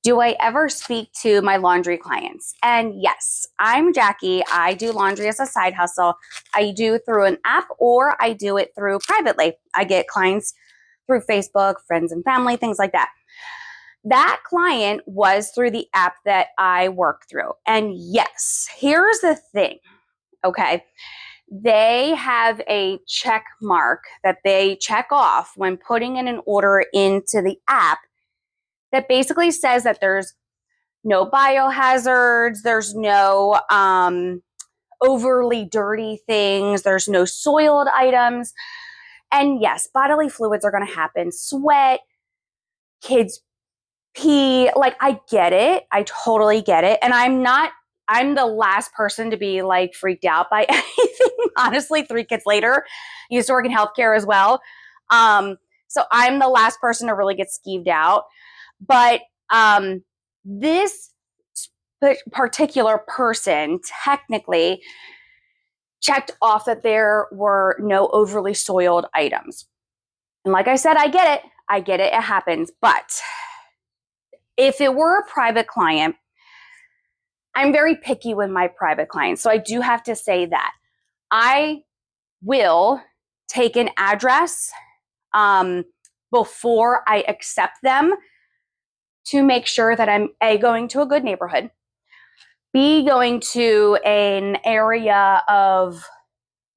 Do I ever speak to my laundry clients? And yes, I'm Jackie. I do laundry as a side hustle. I do through an app or I do it through privately. I get clients through Facebook, friends and family, things like that. That client was through the app that I work through. And yes, here's the thing, okay? They have a check mark that they check off when putting in an order into the app that basically says that there's no biohazards, there's no overly dirty things, there's no soiled items. And yes, bodily fluids are going to happen, sweat, kids pee. Like, I get it. I totally get it. And I'm the last person to be like freaked out by anything. Honestly, 3 kids later, used to work in healthcare as well. So I'm the last person to really get skeeved out. But this particular person technically checked off that there were no overly soiled items. And like I said, I get it. I get it. It happens. But if it were a private client, I'm very picky with my private clients. So I do have to say that I will take an address before I accept them to make sure that I'm A, going to a good neighborhood, B, going to an area of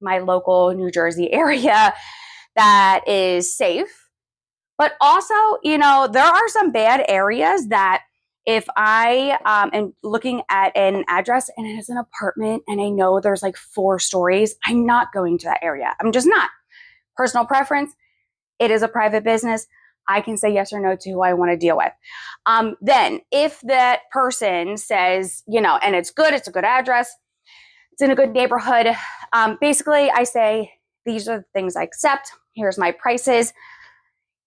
my local New Jersey area that is safe. But also, there are some bad areas that if I am looking at an address and it is an apartment and I know there's like 4 stories, I'm not going to that area. I'm just not. Personal preference. It is a private business. I can say yes or no to who I want to deal with. Then if that person says, and it's good, it's a good address, it's in a good neighborhood, basically I say, these are the things I accept. Here's my prices.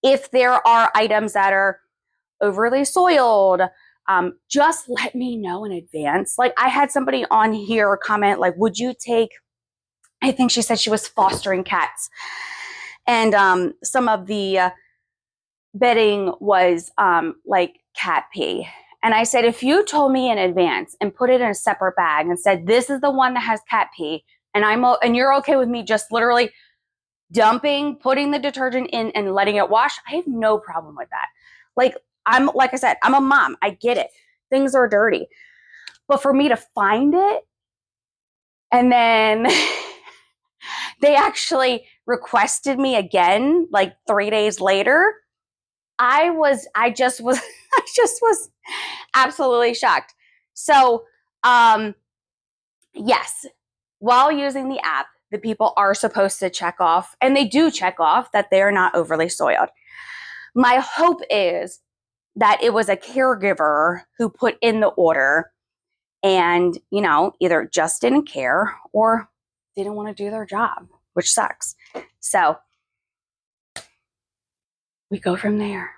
If there are items that are overly soiled, just let me know in advance. Like, I had somebody on here comment, like, would you take, I think she said she was fostering cats. And some of the bedding was like cat pee. And I said, if you told me in advance and put it in a separate bag and said, this is the one that has cat pee, and you're okay with me just literally dumping, putting the detergent in and letting it wash, I have no problem with that. Like I said, I'm a mom. I get it. Things are dirty. But for me to find it, and then they actually requested me again, like 3 days later, I just was absolutely shocked. So, yes, while using the app, the people are supposed to check off, and they do check off that they are not overly soiled. My hope is that it was a caregiver who put in the order and, either just didn't care or didn't want to do their job, which sucks. So we go from there.